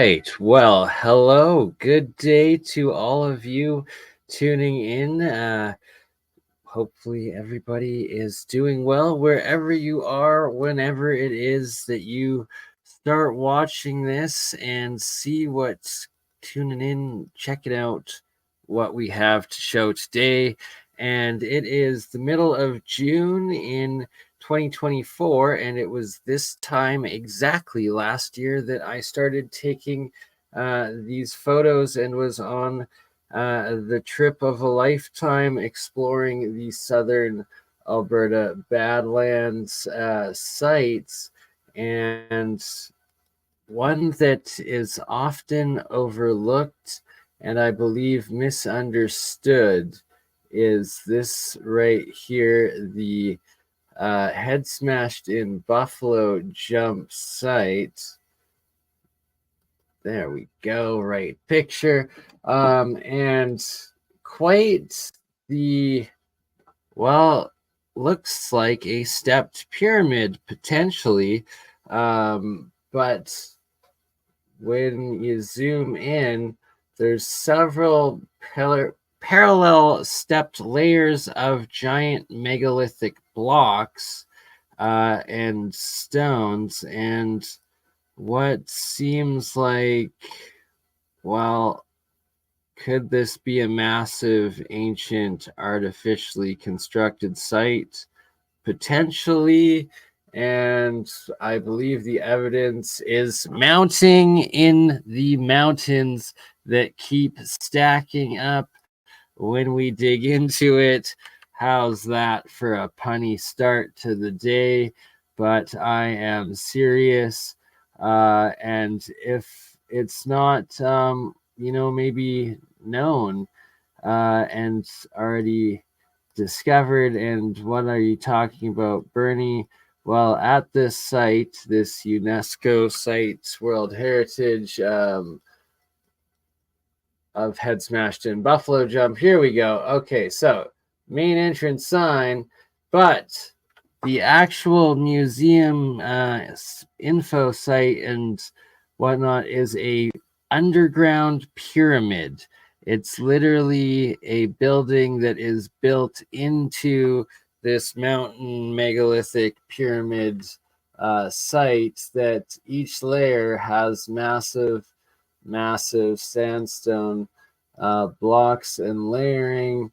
right. Well, hello. Good day to all of you tuning in. Hopefully, everybody is doing well wherever you are, whenever it is that you start watching this and see what's tuning in, checking out what we have to show today. And it is the middle of June in 2024, and it was this time exactly last year that I started taking these photos and was on the trip of a lifetime exploring the southern Alberta Badlands sites, and one that is often overlooked and I believe misunderstood is this right here, the head smashed in buffalo jump site. There we go, right picture. And quite the, well, looks like a stepped pyramid potentially. But when you zoom in, there's several parallel stepped layers of giant megalithic blocks and stones, and what seems like, well, could this be a massive ancient artificially constructed site? Potentially. And I believe the evidence is mounting in the mountains that keep stacking up when we dig into it. How's that for a punny start to the day? But I am serious. And if it's not, maybe known and already discovered, and what are you talking about, BurnEye? Well, at this site, this UNESCO site, World Heritage of head smashed in buffalo jump. Here we go. Okay, so main entrance sign, but the actual museum info site and whatnot is a underground pyramid. It's literally a building that is built into this mountain megalithic pyramid site, that each layer has massive sandstone blocks and layering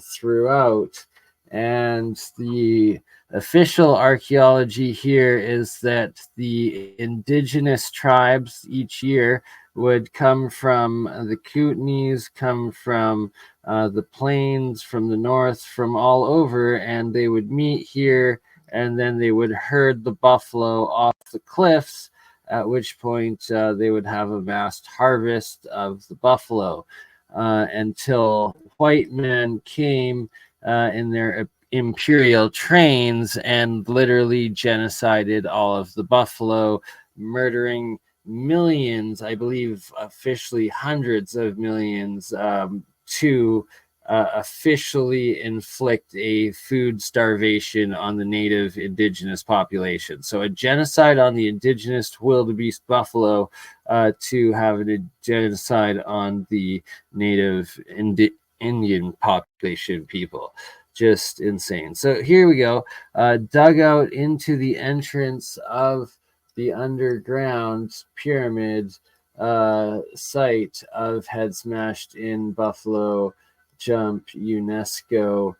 throughout. And the official archaeology here is that the indigenous tribes each year would come from the Kootenays, come from the plains, from the north, from all over, and they would meet here, and then they would herd the buffalo off the cliffs, at which point they would have a massed harvest of the buffalo until white men came in their imperial trains and literally genocided all of the buffalo, murdering millions, I believe officially hundreds of millions, to officially inflict a food starvation on the native indigenous population. So a genocide on the indigenous wildebeest buffalo to have a genocide on the native Indian population people. Just insane. So here we go. Dug out into the entrance of the underground pyramid site of head smashed in buffalo jump UNESCO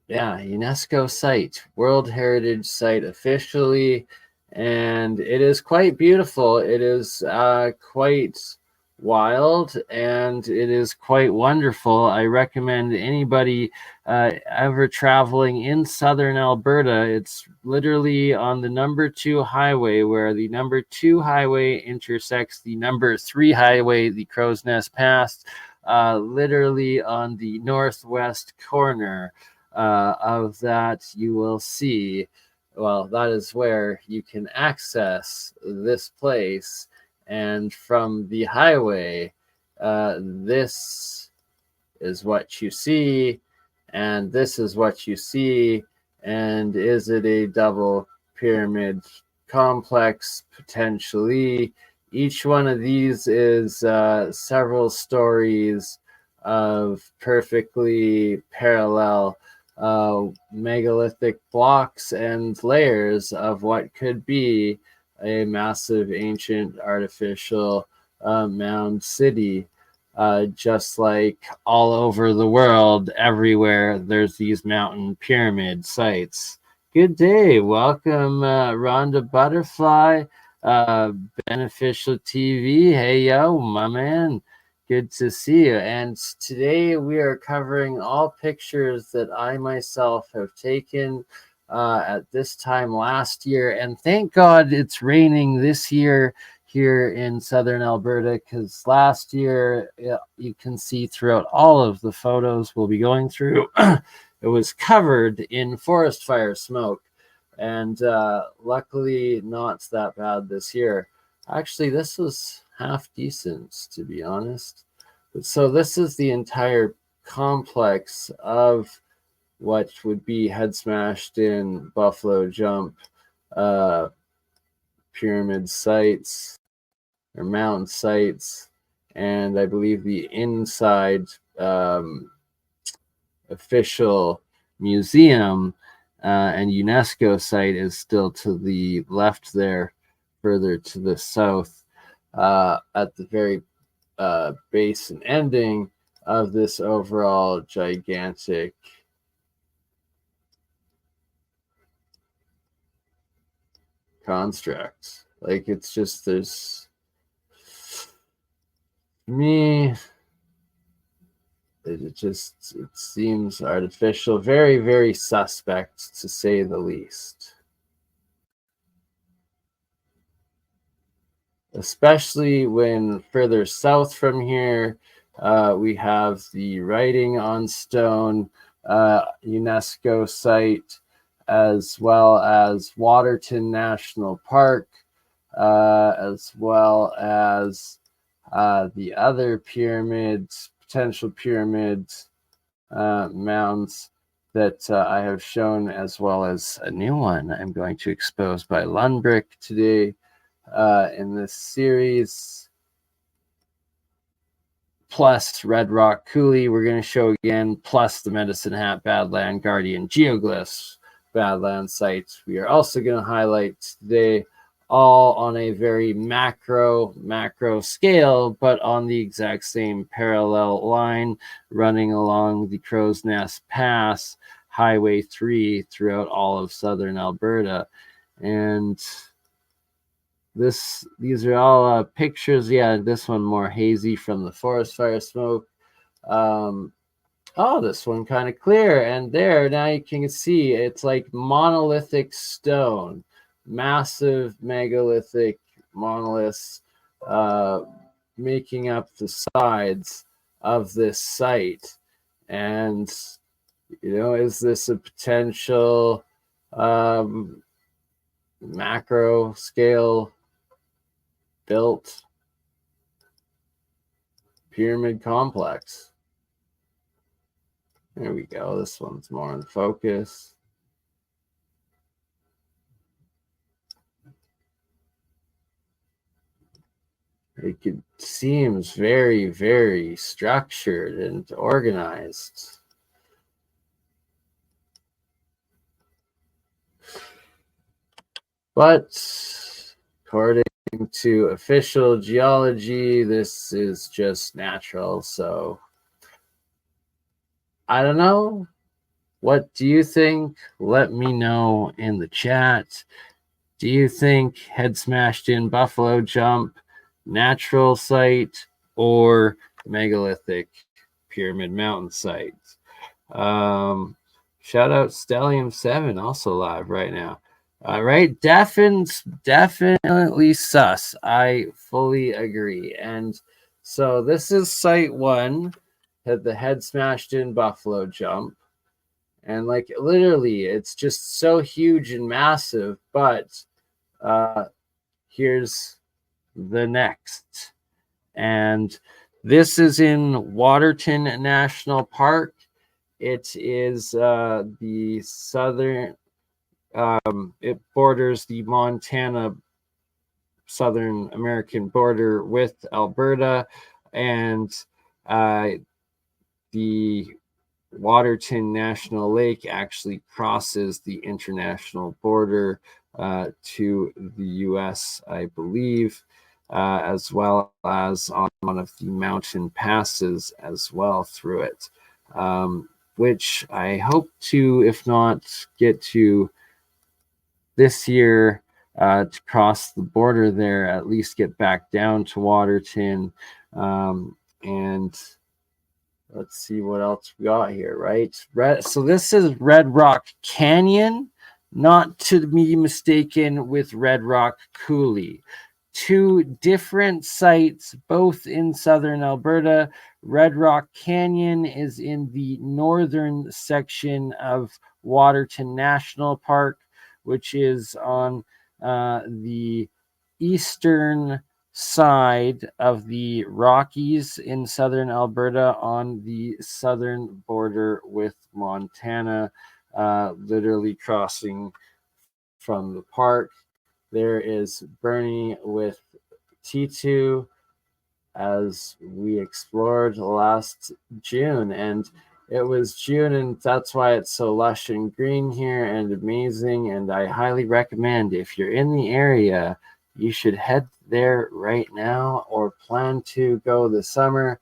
UNESCO site, World Heritage Site officially, and it is quite beautiful. It is quite wild, and it is quite wonderful. I recommend anybody ever traveling in southern Alberta. It's literally on the number 2 highway, where the number 2 highway intersects the number 3 highway, the Crow's Nest Pass, literally on the northwest corner of that. You will see, well, that is where you can access this place. And from the highway, this is what you see, and this is what you see. And is it a double pyramid? complex potentially. Each one of these is several stories of perfectly parallel megalithic blocks and layers of what could be a massive ancient artificial mound city. Just like all over the world, everywhere there's these mountain pyramid sites. Good day. Welcome, Rhonda Butterfly, Beneficial TV. Hey, yo, my man. Good to see you. And today we are covering all pictures that I myself have taken at this time last year. And thank God it's raining this year here in southern Alberta, because last year, you can see throughout all of the photos we'll be going through, it was covered in forest fire smoke. And luckily not that bad this year. Actually, this was half decent, to be honest. So this is the entire complex of what would be head smashed in Buffalo Jump pyramid sites or mountain sites, and I believe the inside official museum and UNESCO site is still to the left there, further to the south, at the very base and ending of this overall gigantic construct. Like, it's just, there's me, it seems artificial, very, very suspect, to say the least. Especially when further south from here, we have the writing on stone UNESCO site, as well as Waterton National Park, as well as the other pyramids, potential pyramids, mounds that I have shown, as well as a new one I'm going to expose by Lundbrick today in this series. Plus Red Rock Coulee, we're going to show again, plus the Medicine Hat Badland Guardian Geoglyphs Badlands sites. We are also going to highlight today, all on a very macro scale, but on the exact same parallel line running along the Crow's Nest Pass, Highway 3, throughout all of southern Alberta. And these are all pictures. Yeah, this one more hazy from the forest fire smoke. Oh, this one kind of clear. And there, now you can see it's like monolithic stone, massive megalithic monoliths making up the sides of this site. And, you know, is this a potential macro scale built pyramid complex? There we go. This one's more in focus. It seems very, very structured and organized. But according to official geology, this is just natural. So I don't know. What do you think? Let me know in the chat. Do you think head smashed in Buffalo Jump, natural site, or megalithic pyramid mountain site? Shout out Stellium7, also live right now. All right, definitely sus. I fully agree. And so this is site 1, had the head smashed in Buffalo Jump. And like literally, it's just so huge and massive. But here's the next. And this is in Waterton National Park. It is the southern it borders the Montana Southern American border with Alberta, and the Waterton National Lake actually crosses the international border to the U.S., I believe, as well as on one of the mountain passes as well through it, which I hope to, if not get to this year, to cross the border there, at least get back down to Waterton. And let's see what else we got here, right? So this is Red Rock Canyon, not to be mistaken with Red Rock Coulee. Two different sites, both in southern Alberta. Red Rock Canyon is in the northern section of Waterton National Park, which is on the eastern side of the Rockies in southern Alberta, on the southern border with Montana, literally crossing from the park. There is BurnEye with T2, as we explored last June, and it was June, and that's why it's so lush and green here and amazing. And I highly recommend, if you're in the area, you should head there right now or plan to go this summer.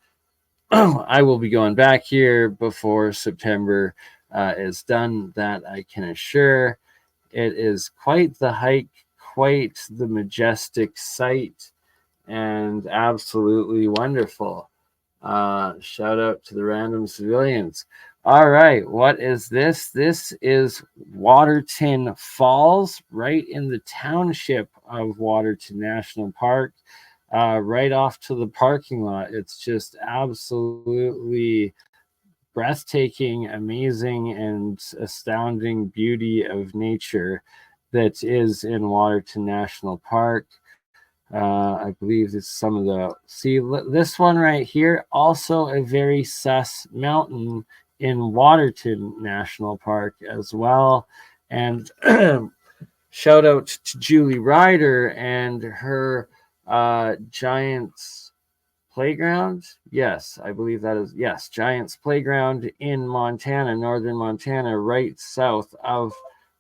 I will be going back here before September is done, that I can assure. It is quite the hike, quite the majestic sight, and absolutely wonderful. Shout out to the random civilians. All right, what is this? This is Waterton Falls, right in the township of Waterton National Park, right off to the parking lot. It's just absolutely breathtaking, amazing, and astounding beauty of nature that is in Waterton National Park. I believe it's some of the, see this one right here, also a very sus mountain in Waterton National Park as well. And shout out to Julie Ryder and her Giants Playground. Yes, I believe that is, yes, Giants Playground in Montana, northern Montana, right south of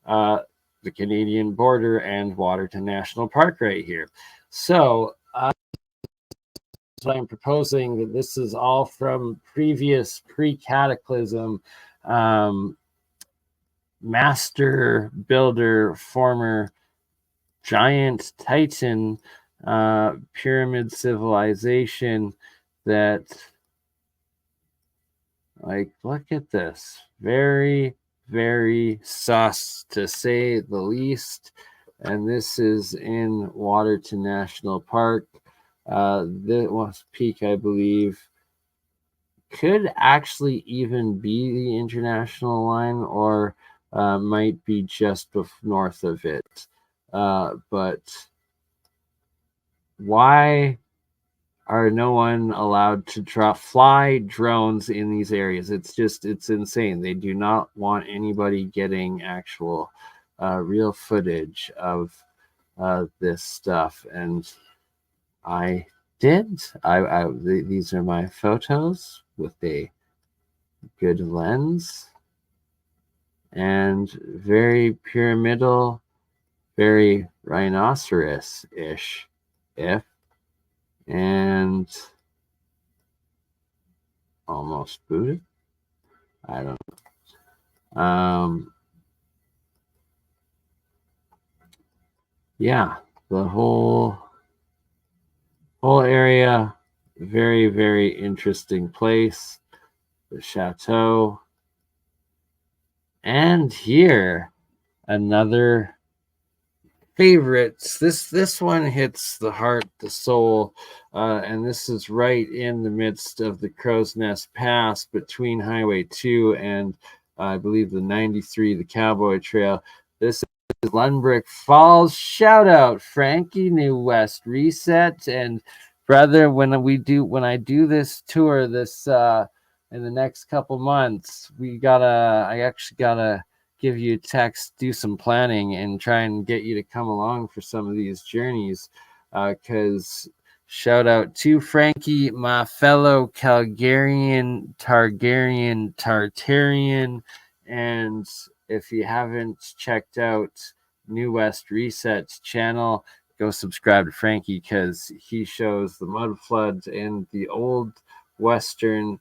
the Canadian border and Waterton National Park right here. So I'm proposing that this is all from previous pre-cataclysm master builder, former giant titan pyramid civilization that, like, look at this, very, very sus to say the least. And this is in Waterton National Park. This was peak, I believe, could actually even be the international line, or might be just north of it. But why are no one allowed to fly drones in these areas? It's insane. They do not want anybody getting actual real footage of this stuff, and I did. These are my photos with a good lens, and very pyramidal, very rhinoceros-ish, if, and almost Buddha. I don't know. Yeah, the whole area, very, very interesting place. The chateau. And here, another favorites. This one hits the heart, the soul, and this is right in the midst of the Crow's Nest Pass between Highway 2 and I believe the 93, the Cowboy Trail. This is Lunbrick Falls. Shout out Frankie, New West Reset, and brother, when I do this tour this in the next couple months, I actually gotta give you a text, do some planning, and try and get you to come along for some of these journeys. Because shout out to Frankie, my fellow Calgarian, Tartarian. And if you haven't checked out New West Reset's channel, go subscribe to Frankie, because he shows the mud floods in the old Western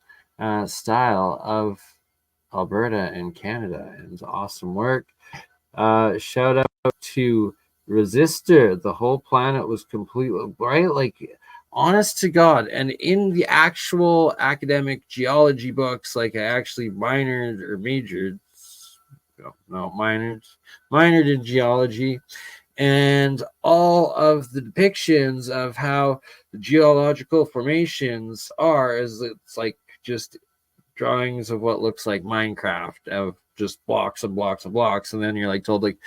style of Alberta and Canada, and it's awesome work. Shout out to Resistor. The whole planet was completely right, like honest to God. And in the actual academic geology books, like I actually minored or majored, minored in geology, and all of the depictions of how the geological formations are, is it's like just drawings of what looks like Minecraft, of just blocks and blocks and blocks, and then you're like told, like,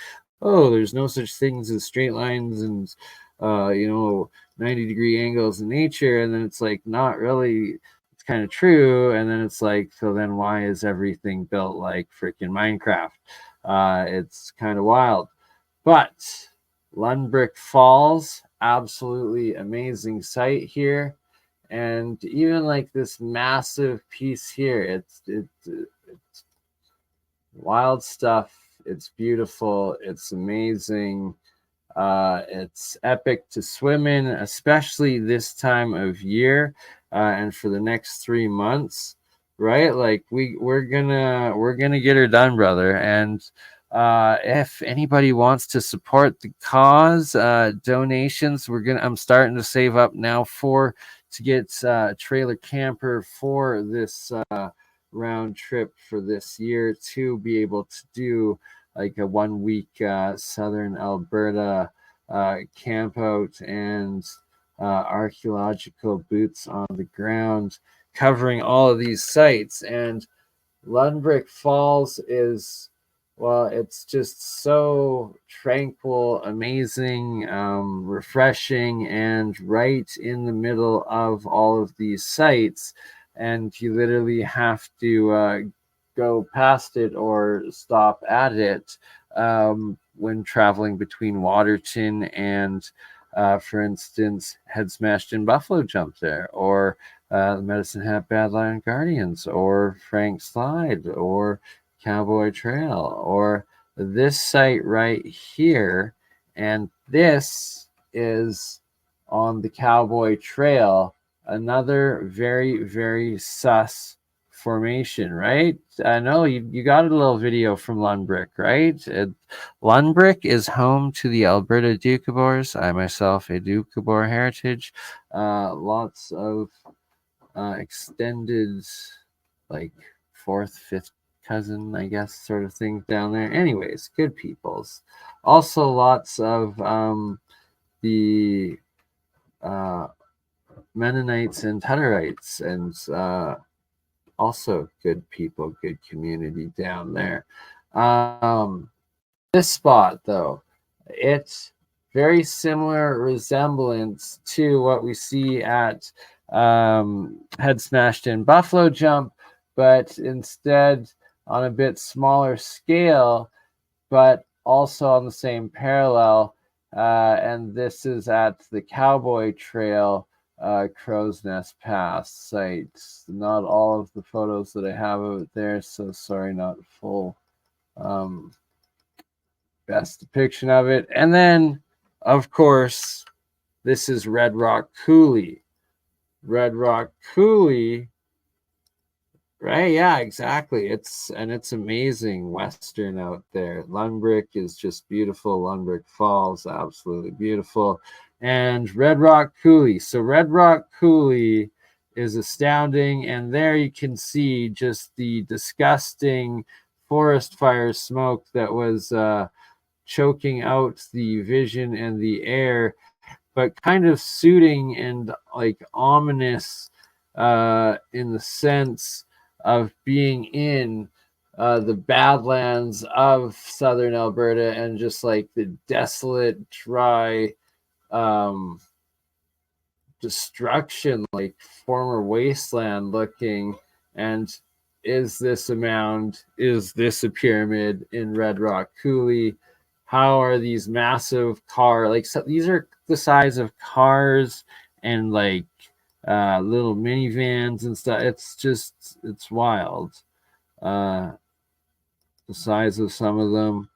oh, there's no such things as straight lines and 90-degree angles in nature, and then it's like, not really, it's kind of true, and then it's like, so then why is everything built like freaking Minecraft? It's kind of wild. But Lundbrick Falls, absolutely amazing site here. And even like this massive piece here, it's wild stuff. It's beautiful. It's amazing. It's epic to swim in, especially this time of year, and for the next 3 months, right? Like we're gonna get her done, brother. And if anybody wants to support the cause, donations, I'm starting to save up now to get trailer camper for this round trip for this year, to be able to do like a 1 week southern Alberta camp out and archaeological boots on the ground, covering all of these sites. And Lundbrick Falls is, well, it's just so tranquil, amazing, refreshing, and right in the middle of all of these sites. And you literally have to go past it or stop at it when traveling between Waterton and, for instance, Head Smashed in Buffalo Jump there, or the Medicine Hat Badland Guardians, or Frank Slide, or Cowboy Trail, or this site right here. And this is on the Cowboy Trail, another very, very sus formation, right? I know you got a little video from Lundbrick, right? Lundbrick is home to the Alberta Doukhobors. I myself a Doukhobor heritage. Lots of extended, like fourth, fifth cousin, I guess, sort of thing down there. Anyways, good peoples. Also, lots of the Mennonites and Hutterites, and also good people, good community down there. This spot, though, it's very similar resemblance to what we see at Head Smashed in Buffalo Jump, but instead on a bit smaller scale, but also on the same parallel. And this is at the Cowboy Trail, Crow's Nest Pass site. Not all of the photos that I have of it there, so sorry, not full best depiction of it. And then, of course, this is Red Rock Coulee. Red Rock Coulee, right? Yeah, exactly. It's amazing Western out there. Lundbrick is just beautiful. Lundbrick Falls, absolutely beautiful. And Red Rock Coulee. So Red Rock Coulee is astounding, and there you can see just the disgusting forest fire smoke that was choking out the vision and the air, but kind of soothing and like ominous in the sense of being in the Badlands of southern Alberta, and just like the desolate, dry destruction, like former wasteland looking. And is this a mound? Is this a pyramid in Red Rock Coulee? How are these massive these are the size of cars and like little minivans and stuff. It's wild. The size of some of them.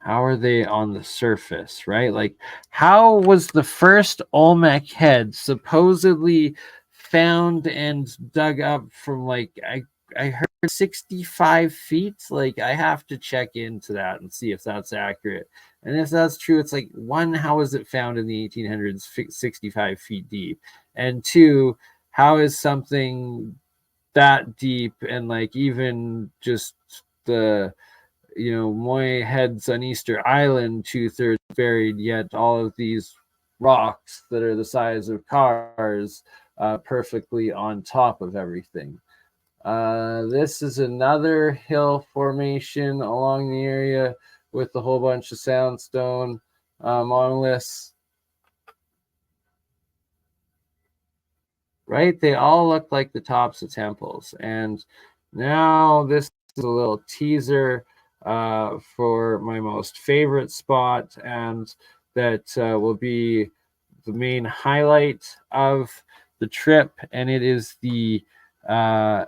How are they on the surface, right? Like, how was the first Olmec head supposedly found and dug up from I heard 65 feet? Like, I have to check into that and see if that's accurate. And if that's true, it's like, one, how was it found in the 1800s 65 feet deep? And two, how is something that deep and like even just the Moy heads on Easter Island 2/3 buried, yet all of these rocks that are the size of cars perfectly on top of everything. This is another hill formation along the area with a whole bunch of sandstone monoliths. Right? They all look like the tops of temples. And now this is a little teaser for my most favorite spot, and that will be the main highlight of the trip. And it is the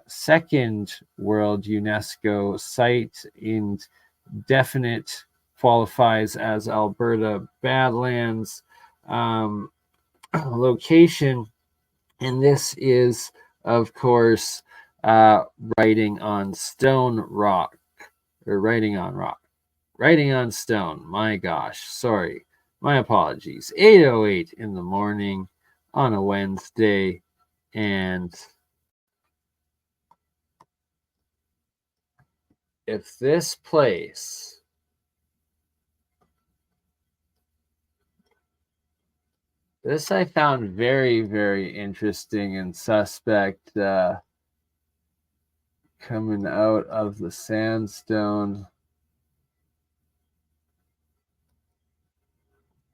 second World UNESCO site, and definite qualifies as Alberta Badlands location. And this is, of course, writing on stone rock, or writing on rock, writing on stone. My gosh, sorry, my apologies. 8:08 in the morning on a Wednesday, and if this place this I found very, very interesting and suspect, coming out of the sandstone.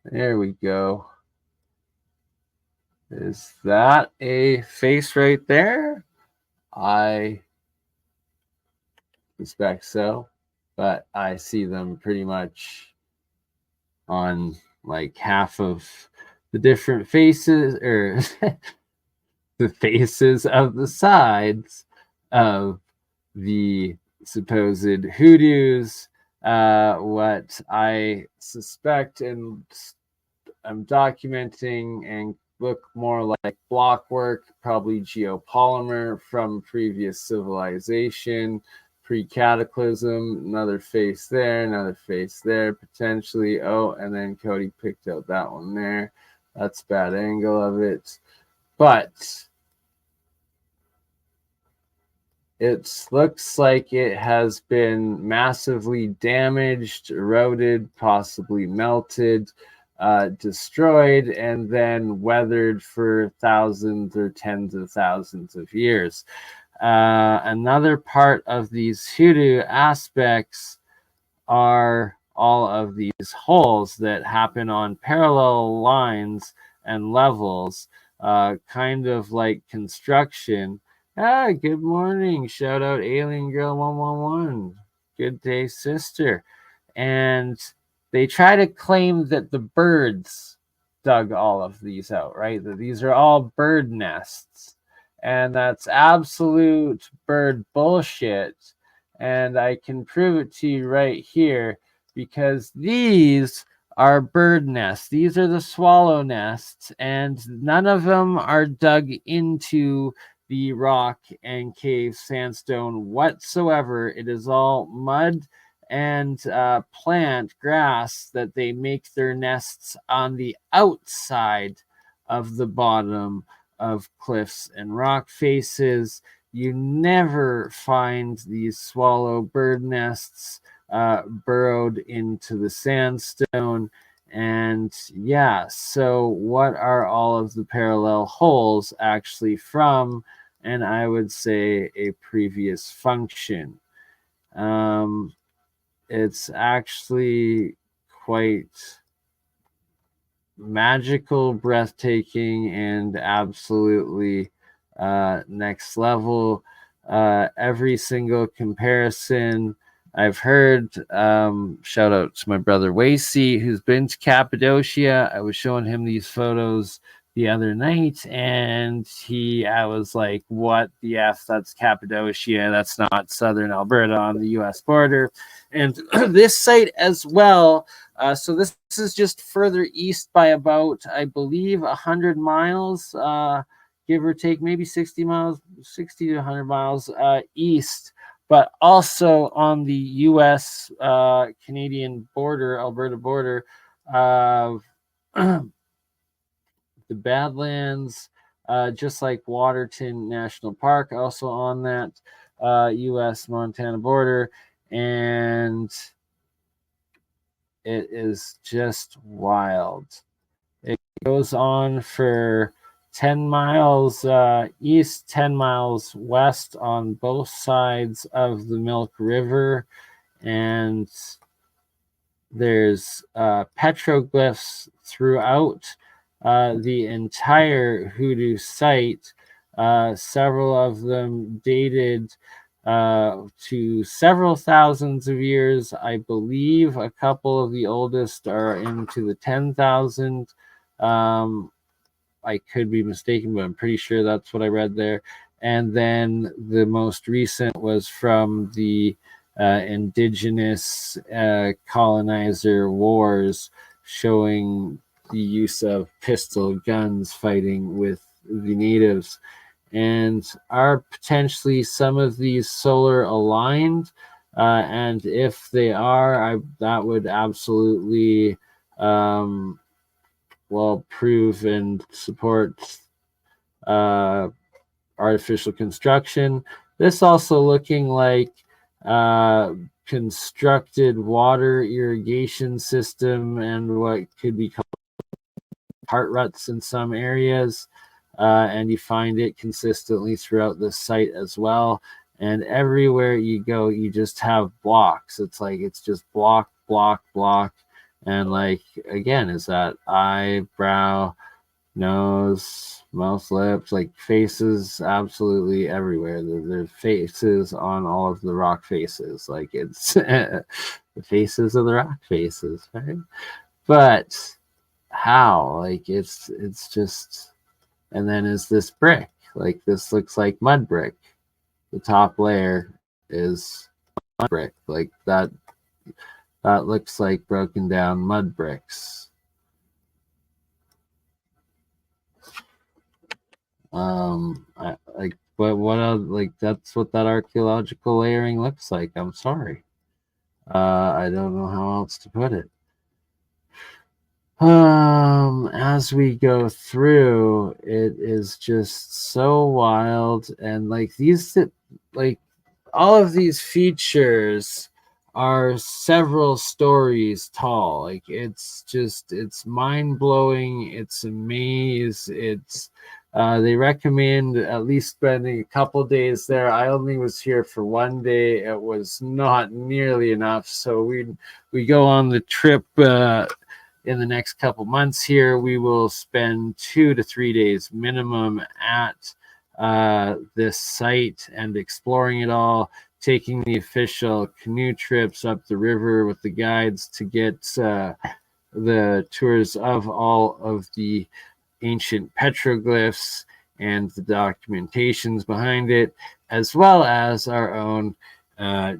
There we go. Is that a face right there? I suspect so, but I see them pretty much on like half of the different faces, or the faces of the sides of the supposed hoodoos. What I suspect, and I'm documenting, and look more like block work, probably geopolymer from previous civilization, pre-cataclysm. Another face there, another face there, potentially. Oh, and then Cody picked out that one there. That's bad angle of it. But it looks like it has been massively damaged, eroded, possibly melted, destroyed, and then weathered for thousands or tens of thousands of years. Another part of these hoodoo aspects are all of these holes that happen on parallel lines and levels, kind of like construction. Good morning. Shout out Alien Girl 111. Good day, sister. And they try to claim that the birds dug all of these out, right? That these are all bird nests. And that's absolute bird bullshit. And I can prove it to you right here, because these are bird nests. These are the swallow nests, and none of them are dug into the rock and cave sandstone whatsoever. It is all mud and plant grass that they make their nests on the outside of the bottom of cliffs and rock faces. You never find these swallow bird nests burrowed into the sandstone. And yeah, so what are all of the parallel holes actually from? And I would say a previous function. It's actually quite magical, breathtaking, and absolutely next level. Every single comparison I've heard, shout out to my brother Wacy, who's been to Cappadocia. I was showing him these photos the other night, and I was like, what the F? That's Cappadocia. That's not southern Alberta on the US border. And this site as well. So this is just further east by about, I believe, 100 miles, give or take, maybe 60 miles, 60 to 100 miles east, but also on the U.S. Canadian border, Alberta border of the Badlands, just like Waterton National Park, also on that U.S. Montana border. And it is just wild. It goes on for 10 miles east, 10 miles west on both sides of the Milk River. And there's petroglyphs throughout the entire Hoodoo site, several of them dated to several thousands of years. I believe a couple of the oldest are into the 10,000. I could be mistaken, but I'm pretty sure that's what I read there. And then the most recent was from the indigenous colonizer wars, showing the use of pistol guns fighting with the natives. And are potentially some of these solar aligned? And if they are, that would absolutely prove and support artificial construction. This also looking like constructed water irrigation system and what could be called heart ruts in some areas. And you find it consistently throughout the site as well. And everywhere you go, you just have blocks. It's just block, block, block. And like, again, is that eyebrow, nose, mouth, lips, like faces absolutely everywhere. There's faces on all of the rock faces. Like it's the faces of the rock faces, right? But how? Like it's just, and then is this brick? Like this looks like mud brick. The top layer is mud brick. Like that looks like broken down mud bricks. But what else, like that's what that archaeological layering looks like. I'm sorry. I don't know how else to put it. As we go through, it is just so wild, and like all of these features are several stories tall. Like it's mind-blowing. It's a maze. They recommend at least spending a couple days there. I only was here for one day. It was not nearly enough, so we go on the trip in the next couple months here. We will spend 2 to 3 days minimum at this site and exploring it all, taking the official canoe trips up the river with the guides to get the tours of all of the ancient petroglyphs and the documentations behind it, as well as our own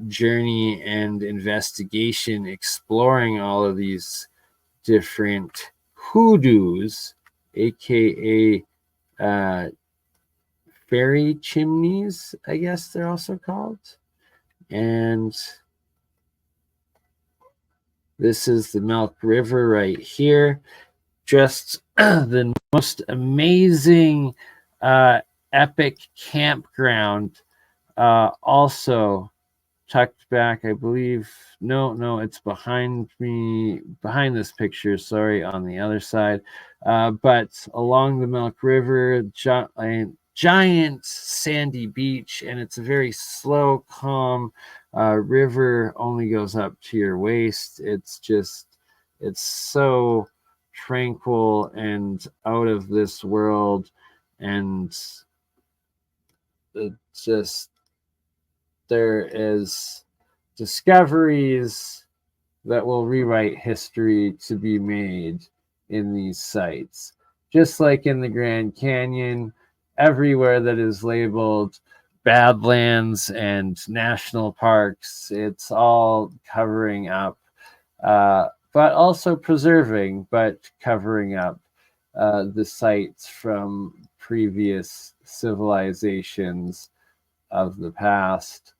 journey and investigation exploring all of these different hoodoos, aka fairy chimneys, I guess they're also called. And this is the Milk River right here. Just the most amazing epic campground, also tucked back, I believe. No, it's behind me, behind this picture, sorry, on the other side. But along the Milk River, giant sandy beach, and it's a very slow, calm river, only goes up to your waist. It's so tranquil and out of this world, and it just there is discoveries that will rewrite history to be made in these sites. Just like in the Grand Canyon, everywhere that is labeled Badlands and national parks, it's all covering up, but also preserving, but covering up the sites from previous civilizations of the past.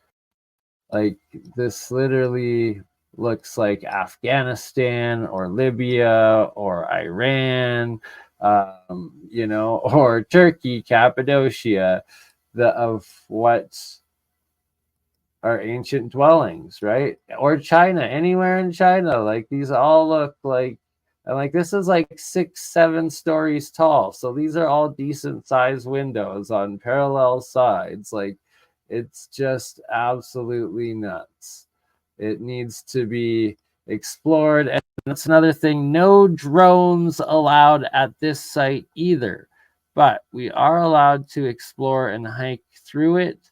Like, this literally looks like Afghanistan or Libya or Iran, or Turkey, Cappadocia, of what are ancient dwellings, right? Or China, anywhere in China. Like, these all look like, and like, this is like 6-7 stories tall. So these are all decent sized windows on parallel sides. Like, it's just absolutely nuts. It needs to be explored. And that's another thing. No drones allowed at this site either. But we are allowed to explore and hike through it.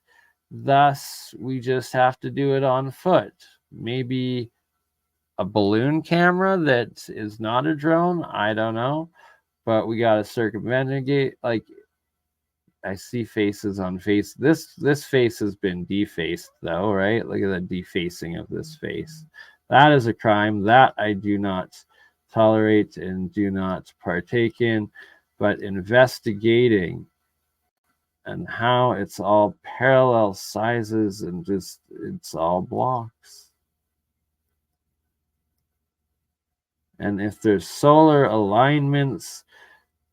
Thus, we just have to do it on foot. Maybe a balloon camera that is not a drone. I don't know. But we got to circumnavigate. Like, I see faces on face. This face has been defaced, though, right? Look at the defacing of this face. That is a crime that I do not tolerate and do not partake in. But investigating and how it's all parallel sizes and just it's all blocks. And if there's solar alignments,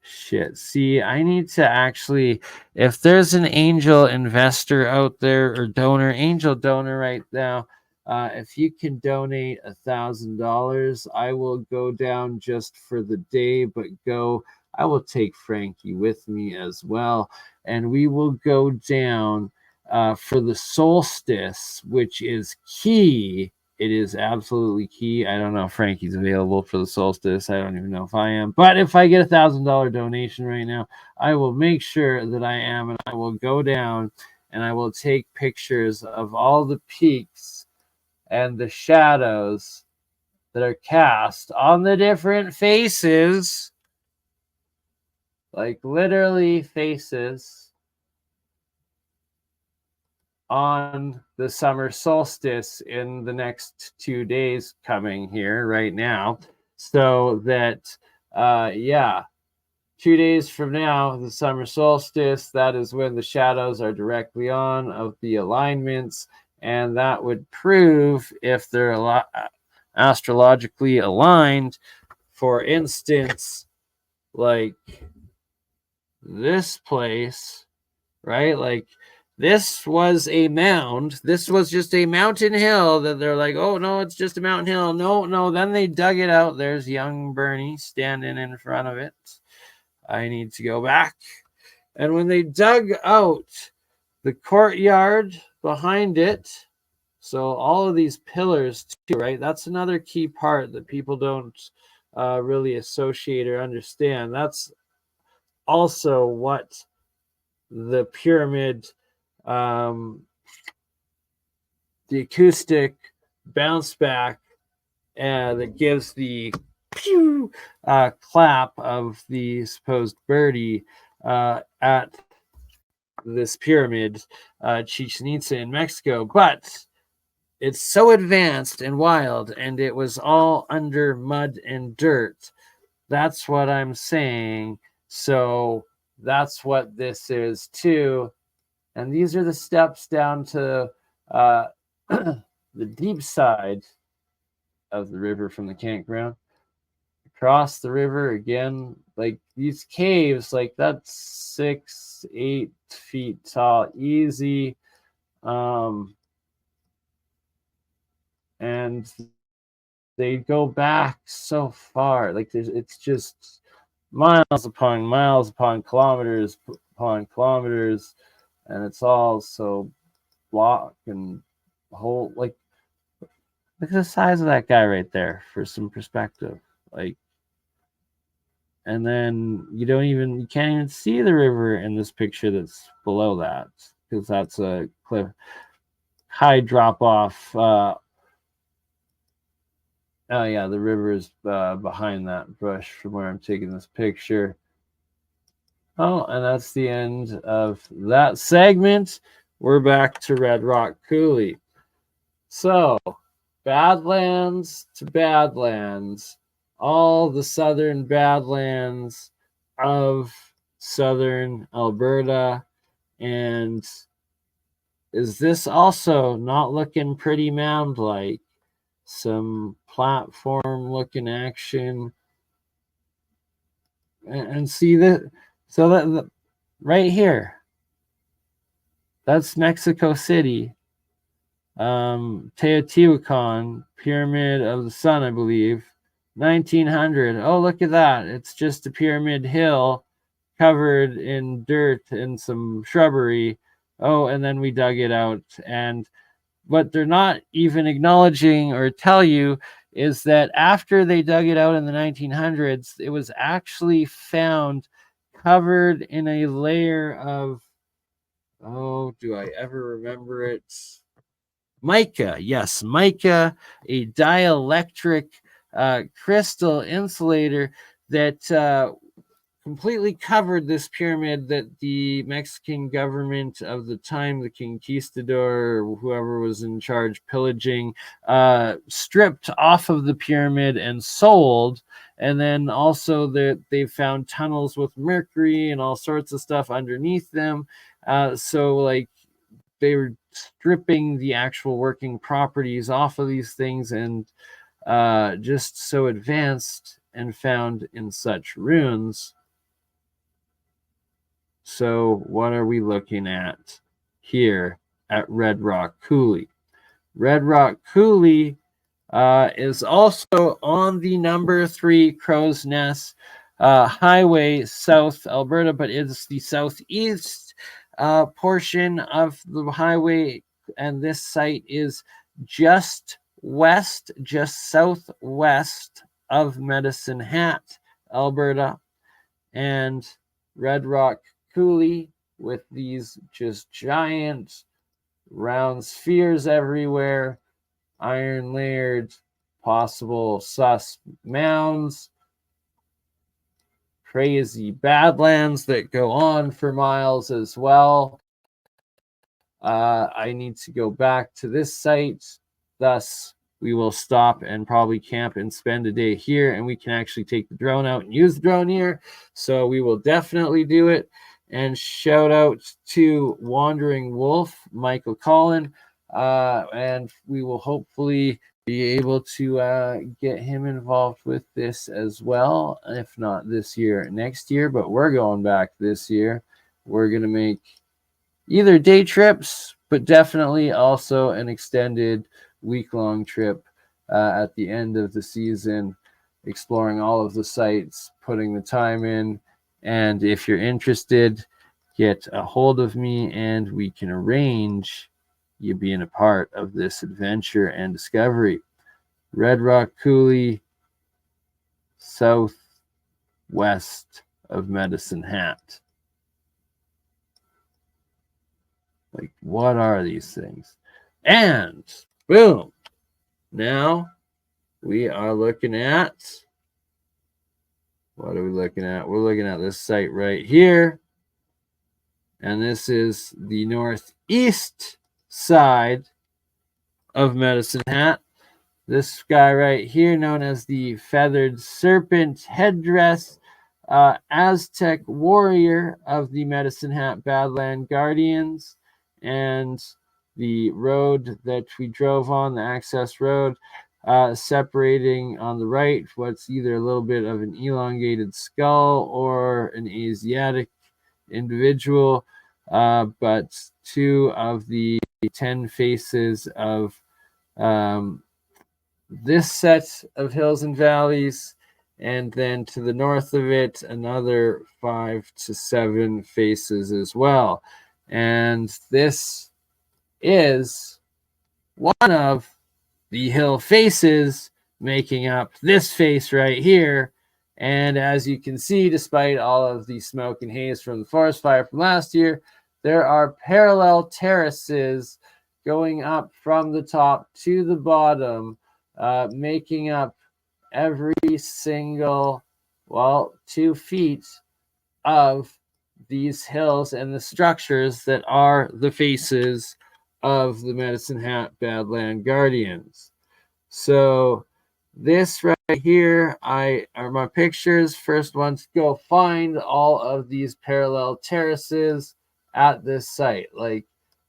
shit. See, I need to actually, if there's an angel investor out there or angel donor right now, if you can donate $1,000, I will go down just for the day, but I will take Frankie with me as well, and we will go down for the solstice, which is key. It is absolutely key. I don't know if Frankie's available for the solstice. I don't even know if I am. But if I get $1,000 donation right now, I will make sure that I am, and I will go down and I will take pictures of all the peaks and the shadows that are cast on the different faces, like literally faces, on the summer solstice in the next 2 days coming here right now, so that 2 days from now, the summer solstice, that is when the shadows are directly on of the alignments, and that would prove if they're astrologically aligned. For instance, like this place, right? Like, this was a mound. This was just a mountain hill that they're like, oh, no, it's just a mountain hill. No. Then they dug it out. There's young Bernie standing in front of it. I need to go back. And when they dug out the courtyard behind it, so all of these pillars too, right? That's another key part that people don't really associate or understand. That's also what the pyramid, the acoustic bounce back that gives the pew clap of the supposed birdie at this pyramid, Chichen Itza in Mexico. But it's so advanced and wild, and it was all under mud and dirt. That's what I'm saying. So that's what this is too. And these are the steps down to the deep side of the river from the campground. Across the river again, like these caves, like that's 6-8 feet tall, easy. And they go back so far. Like it's just miles upon kilometers upon kilometers, and it's all so block and whole. Like, look at the size of that guy right there for some perspective. Like, And then you can't even see the river in this picture that's below that, because that's a cliff, high drop off. Oh yeah, the river is behind that bush from where I'm taking this picture. Oh, and that's the end of that segment. We're back to Red Rock Coulee. So, Badlands to Badlands, all the southern Badlands of southern Alberta. And is this also not looking pretty mound-like? Some platform-looking action. And see that, so that right here, that's Mexico City. Teotihuacan, Pyramid of the Sun, I believe. 1900. Oh, look at that. It's just a pyramid hill covered in dirt and some shrubbery. Oh, and then we dug it out. And what they're not even acknowledging or tell you is that after they dug it out in the 1900s, it was actually found covered in a layer of, oh, do I ever remember it? Mica. Yes, mica, a dielectric crystal insulator that completely covered this pyramid that the Mexican government of the time, the conquistador, or whoever was in charge pillaging, stripped off of the pyramid and sold. And then also they found tunnels with mercury and all sorts of stuff underneath them. So like they were stripping the actual working properties off of these things, and just so advanced and found in such ruins. So what are we looking at here at Red Rock Coulee? Red Rock Coulee is also on the number 3 Crow's Nest Highway, South Alberta, but it's the southeast portion of the highway, and this site is just southwest of Medicine Hat, Alberta, and Red Rock Coulee with these just giant round spheres everywhere, iron layered, possible sus mounds, crazy badlands that go on for miles as well. I need to go back to this site, thus we will stop and probably camp and spend a day here, and we can actually take the drone out and use the drone here. So we will definitely do it. And shout out to Wandering Wolf, Michael Collin, and we will hopefully be able to get him involved with this as well. If not this year, next year, but we're going back this year. We're going to make either day trips, but definitely also an extended week-long trip at the end of the season, exploring all of the sites, putting the time in. And if you're interested, get a hold of me and we can arrange you being a part of this adventure and discovery. Red Rock Coulee, southwest of Medicine Hat. Like, what are these things? And boom, now we are looking at, what are we looking at? We're looking at this site right here. And this is the northeast side of Medicine Hat. This guy right here, known as the Feathered Serpent Headdress, Aztec warrior of the Medicine Hat Badland Guardians. And the road that we drove on, the access road, separating on the right what's either a little bit of an elongated skull or an Asiatic individual, but 2 of the 10 faces of this set of hills and valleys, and then to the north of it another 5 to 7 faces as well. And this is one of the hill faces making up this face right here, And as you can see, despite all of the smoke and haze from the forest fire from last year, there are parallel terraces going up from the top to the bottom, making up every single, 2 feet of these hills and the structures that are the faces of the Medicine Hat Badland Guardians. So this right here are my pictures. First one to go find all of these parallel terraces at this site. Like,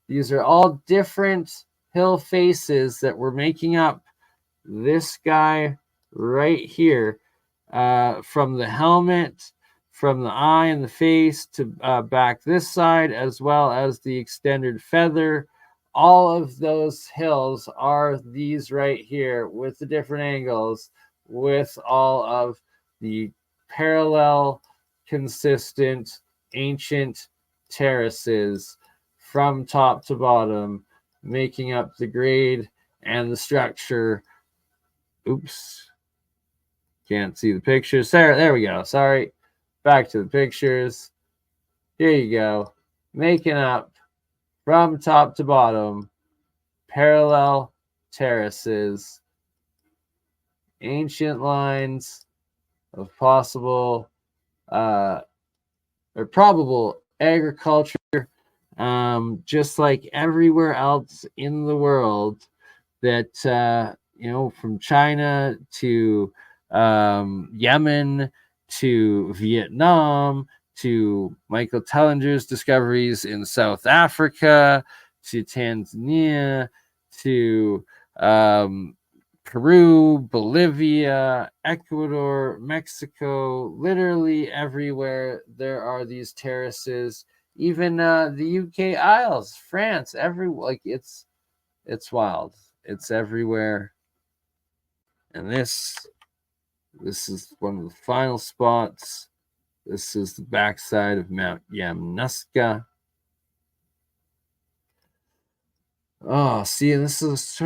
these are all different hill faces that we're making up this guy right here, from the helmet, from the eye and the face to back this side, as well as the extended feather. All of those hills are these right here with the different angles, with all of the parallel, consistent, ancient terraces from top to bottom, making up the grade and the structure. Oops, can't see the pictures. There we go. Sorry. Back to the pictures. Here you go. Making up from top to bottom parallel terraces, ancient lines of possible or probable agriculture, just like everywhere else in the world that from China to Yemen to Vietnam to Michael Tellinger's discoveries in South Africa to Tanzania to Peru, Bolivia, Ecuador, Mexico, literally everywhere there are these terraces. Even the UK Isles, France, it's wild. It's everywhere. And this is one of the final spots. This is the backside of Mount Yamnuska. Oh, see, this is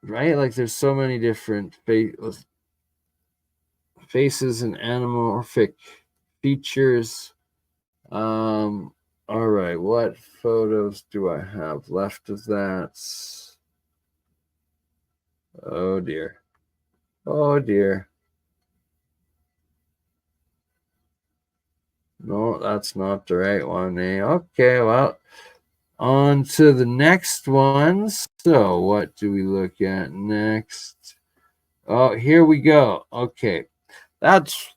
right. Like, there's so many different faces and anamorphic features. All right, what photos do I have left of that? Oh dear. Oh dear. No, that's not the right one, eh? Okay, well, on to the next ones. So what do we look at next? Oh, here we go. Okay, that's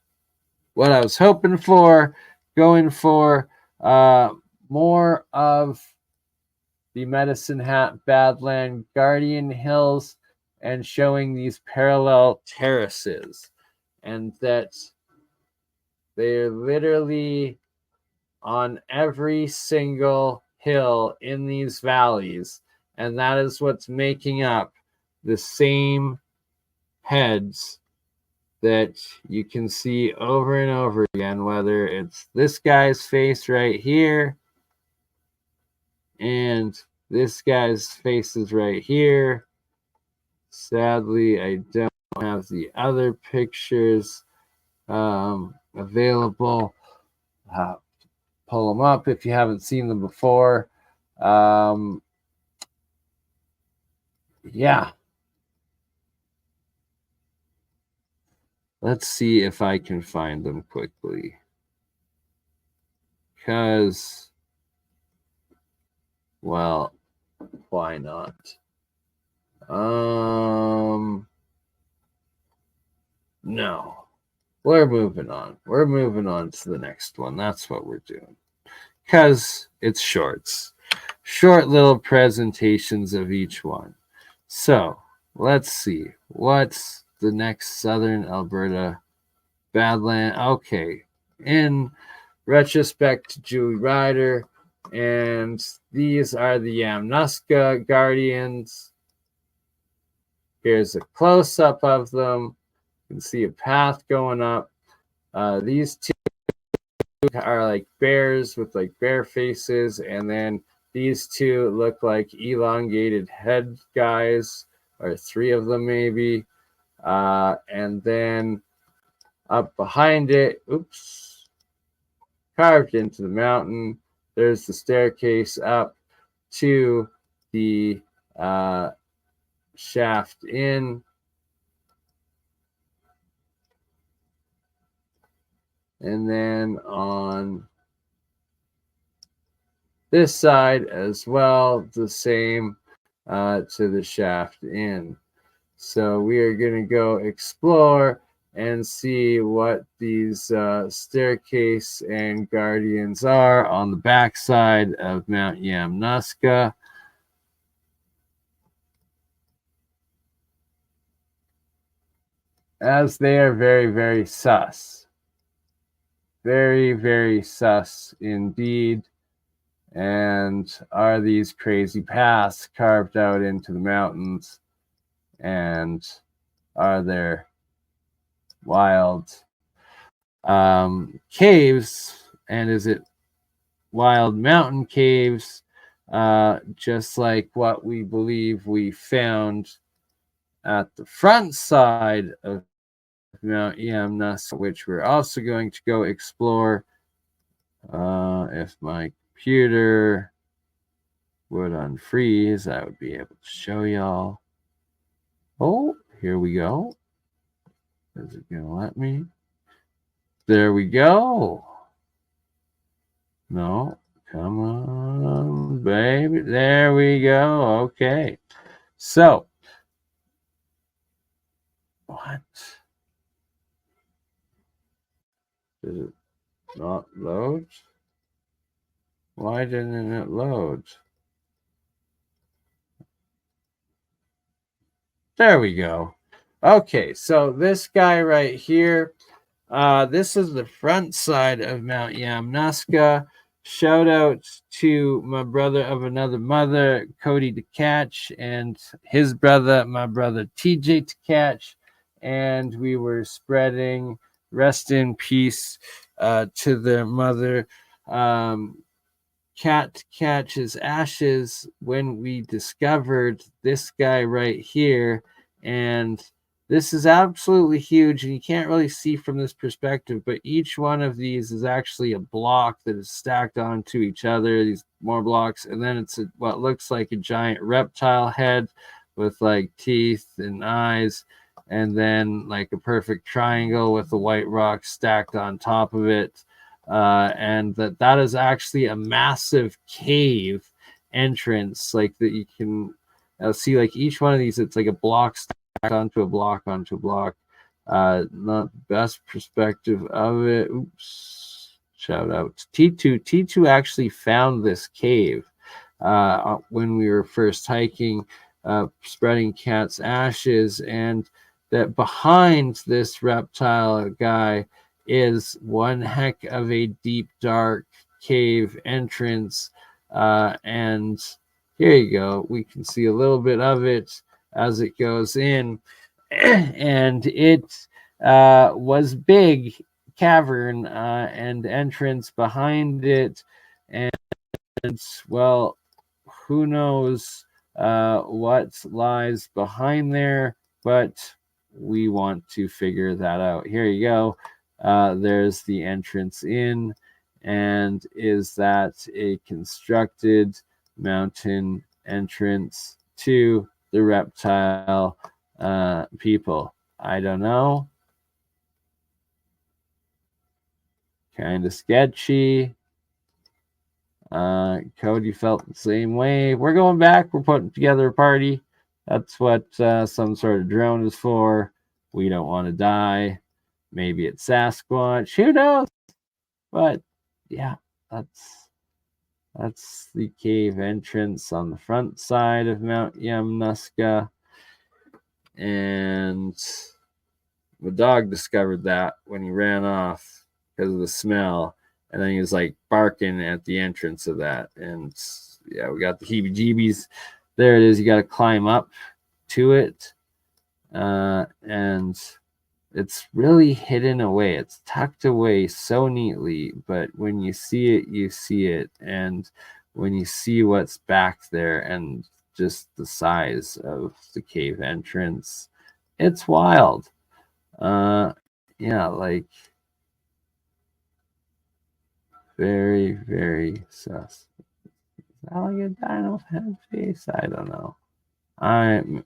what I was hoping for. Going for more of the Medicine Hat Badland Guardian Hills and showing these parallel terraces, and that they're literally on every single hill in these valleys, and that is what's making up the same heads that you can see over and over again, whether it's this guy's face right here and this guy's face is right here. Sadly, I don't have the other pictures available. Pull them up if you haven't seen them before. Yeah. Let's see if I can find them quickly. Because, well, why not? No. We're moving on. We're moving on to the next one. That's what we're doing. Because it's shorts. Short little presentations of each one. So, let's see. What's the next Southern Alberta Badland? Okay. In retrospect to Julie Ryder, and these are the Yamnuska Guardians. Here's a close-up of them. You can see a path going up. These two are like bears with like bear faces, and then these two look like elongated head guys, or 3 of them maybe. And then up behind it, carved into the mountain, there's the staircase up to the shaft in. And then on this side as well, the same to the shaft in. So we are going to go explore and see what these staircase and guardians are on the backside of Mount Yamnuska. As they are very, very sus. Very, very sus indeed. And are these crazy paths carved out into the mountains? And are there wild caves? And is it wild mountain caves, just like what we believe we found at the front side of Mount Yamnuska, which we're also going to go explore. If my computer would unfreeze, I would be able to show y'all. Oh, here we go. Is it going to let me? There we go. No, come on, baby. There we go. Okay. So, what? Did it not load? Why didn't it load? There we go. Okay, so this guy right here, this is the front side of Mount Yamnuska. Shout out to my brother of another mother, Cody DeCatch, and his brother, my brother TJ DeCatch. And we were spreading rest in peace to their mother. Cat Catch's ashes when we discovered this guy right here. And this is absolutely huge, and you can't really see from this perspective, but each one of these is actually a block that is stacked onto each other, these more blocks, and then it's what looks like a giant reptile head with like teeth and eyes, and then like a perfect triangle with the white rock stacked on top of it. And that is actually a massive cave entrance, like that you can see, like each one of these, it's like a block stacked onto a block onto a block. Not the best perspective of it. Oops. Shout out to T2. T2 actually found this cave when we were first hiking, spreading Cat's ashes, and that behind this reptile guy is one heck of a deep, dark cave entrance. And here you go. We can see a little bit of it as it goes in. And it was big cavern and entrance behind it. And, well, who knows what lies behind there, but we want to figure that out. Here you go. There's the entrance in, and is that a constructed mountain entrance to the reptile people? I don't know. Kind of sketchy. Cody felt the same way. We're going back. We're putting together a party. That's what some sort of drone is for. We don't want to die. Maybe it's Sasquatch. Who knows? But yeah, that's the cave entrance on the front side of Mount Yamnuska. And the dog discovered that when he ran off because of the smell. And then he was like barking at the entrance of that. And yeah, we got the heebie-jeebies. There it is. You got to climb up to it. And it's really hidden away. It's tucked away so neatly, but when you see it, you see it. And when you see what's back there and just the size of the cave entrance, It's wild. Yeah, like very, very sus. Is that like a dino head face? I don't know. I'm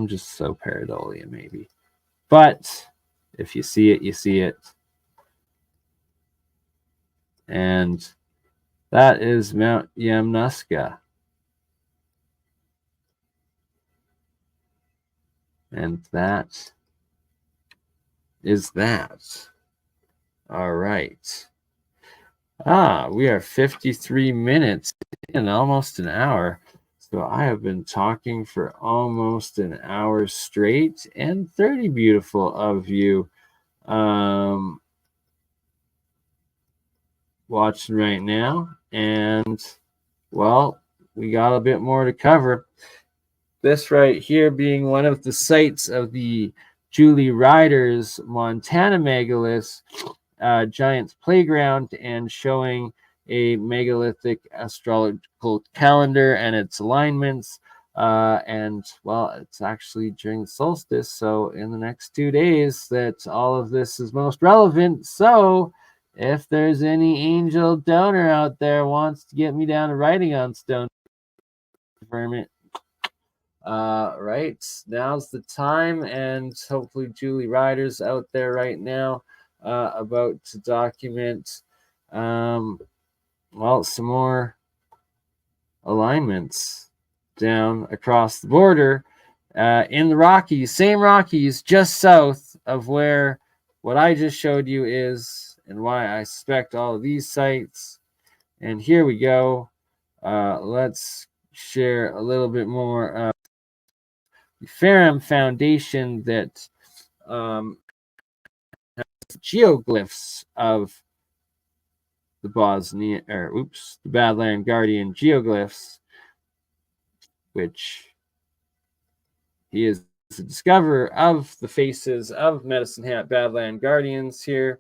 just so pareidolia, maybe. But if you see it, you see it. And that is Mount Yamnuska. And that is that. All right. We are 53 minutes in, almost an hour. So I have been talking for almost an hour straight, and 30 beautiful of you watching right now. And, well, we got a bit more to cover. This right here being one of the sites of the Julie Ryder's Montana megaliths, Giant's Playground, and showing a megalithic astrological calendar and its alignments. And, well, it's actually during the solstice, so in the next 2 days that all of this is most relevant. So if there's any angel donor out there wants to get me down to writing on stone, confirm it. Right, now's the time, and hopefully Julie Ryder's out there right now about to document well, some more alignments down across the border in the Rockies, same Rockies, just south of where what I just showed you is, and why I suspect all of these sites. And here we go. Let's share a little bit more the Ferrum Foundation that has geoglyphs of the the Badland Guardian geoglyphs, which he is the discoverer of the faces of Medicine Hat Badland Guardians here.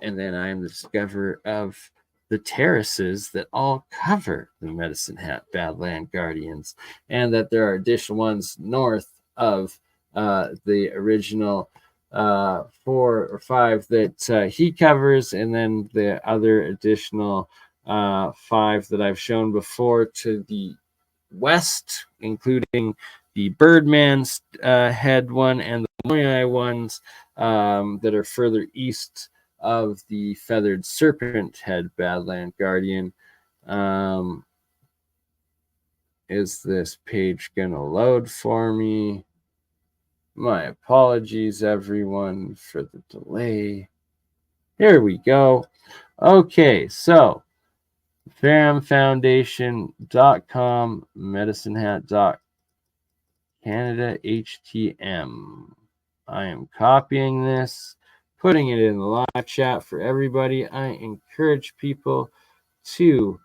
And then I am the discoverer of the terraces that all cover the Medicine Hat Badland Guardians, and that there are additional ones north of the original 4 or 5 that he covers, and then the other additional 5 that I've shown before to the west, including the Birdman's head one and the BurnEye ones that are further east of the Feathered Serpent Head Badland Guardian. Is this page gonna load for me? My apologies, everyone, for the delay. Here we go. Okay, so ferrumfoundation.com, medicinehat.canada HTM. I am copying this, putting it in the live chat for everybody. I encourage people to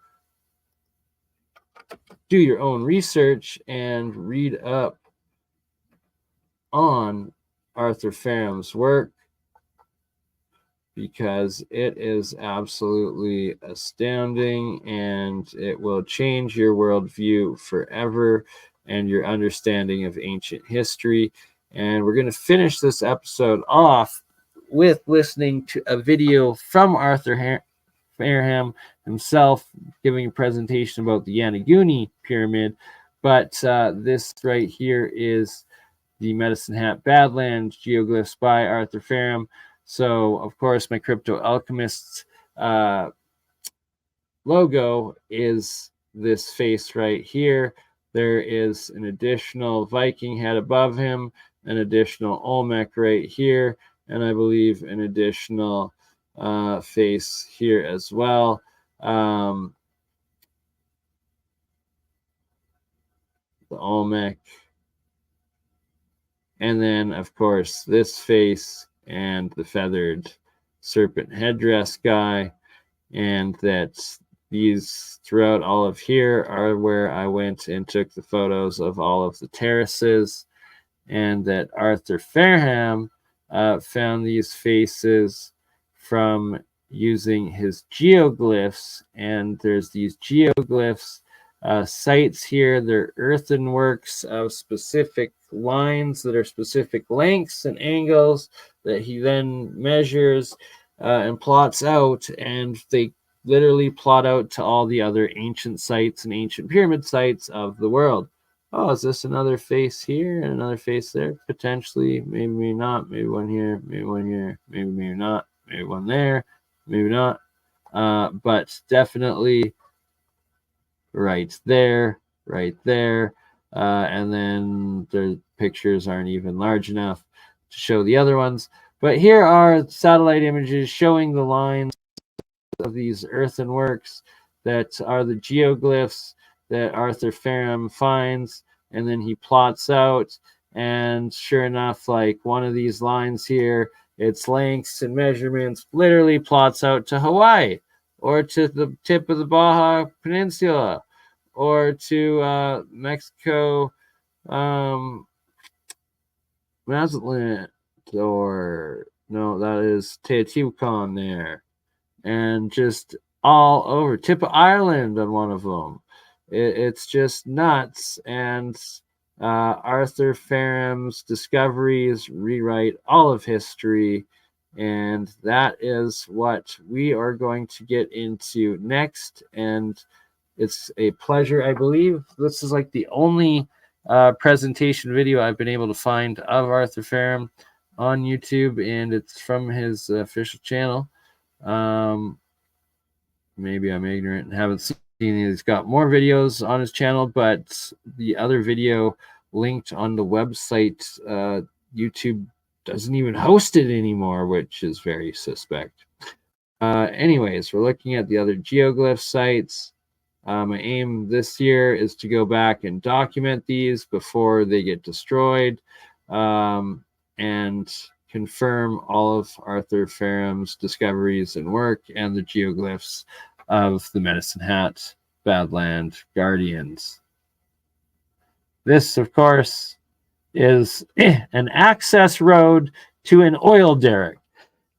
do your own research and read up on Arthur Ferrum's work, because it is absolutely astounding, and it will change your worldview forever and your understanding of ancient history. And we're going to finish this episode off with listening to a video from Arthur Ferrum himself giving a presentation about the Yonaguni Pyramid. But this right here is the Medicine Hat Badlands geoglyphs by Arthur Ferrum. So, of course, my Crypto Alchemist logo is this face right here. There is an additional Viking head above him, an additional Olmec right here, and I believe an additional face here as well. The Olmec. And then, of course, this face and the feathered serpent headdress guy. And that these throughout all of here are where I went and took the photos of all of the terraces. And that Arthur Ferrum found these faces from using his geoglyphs. And there's these geoglyphs sites here. They're earthenworks of specific lines that are specific lengths and angles that he then measures and plots out, and they literally plot out to all the other ancient sites and ancient pyramid sites of the world. Oh, is this another face here and another face there? Potentially, maybe, maybe not. Maybe one here, maybe one here, maybe, maybe not. Maybe one there, maybe not. But definitely right there, right there. And then the pictures aren't even large enough to show the other ones. But here are satellite images showing the lines of these earthenworks that are the geoglyphs that Arthur Ferrum finds, and then he plots out. And sure enough, like one of these lines here, its lengths and measurements literally plots out to Hawaii or to the tip of the Baja Peninsula or to Mexico, Mazatlan, or no, that is Teotihuacan there, and just all over tip of Ireland on one of them. It's just nuts. And Arthur Ferrum's discoveries rewrite all of history, and that is what we are going to get into next. And it's a pleasure. I believe this is like the only presentation video I've been able to find of Arthur Ferrum on YouTube, and it's from his official channel. Maybe I'm ignorant and haven't seen. He's got more videos on his channel, but the other video linked on the website, YouTube doesn't even host it anymore, which is very suspect. Anyways, we're looking at the other geoglyph sites. My aim this year is to go back and document these before they get destroyed, and confirm all of Arthur Ferrum's discoveries and work and the geoglyphs of the Medicine Hat Badland Guardians. This, of course, is an access road to an oil derrick.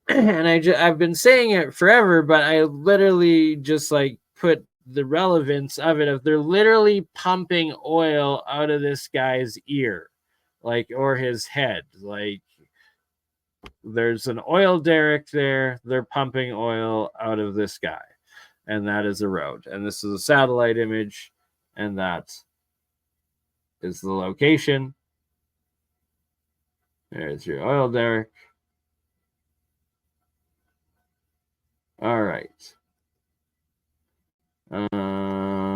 And I've been saying it forever, but I literally just like put the relevance of it, of they're literally pumping oil out of this guy's ear, like, or his head. Like, there's an oil derrick there, they're pumping oil out of this guy, and that is a road. And this is a satellite image, and that is the location. There's your oil derrick. All right.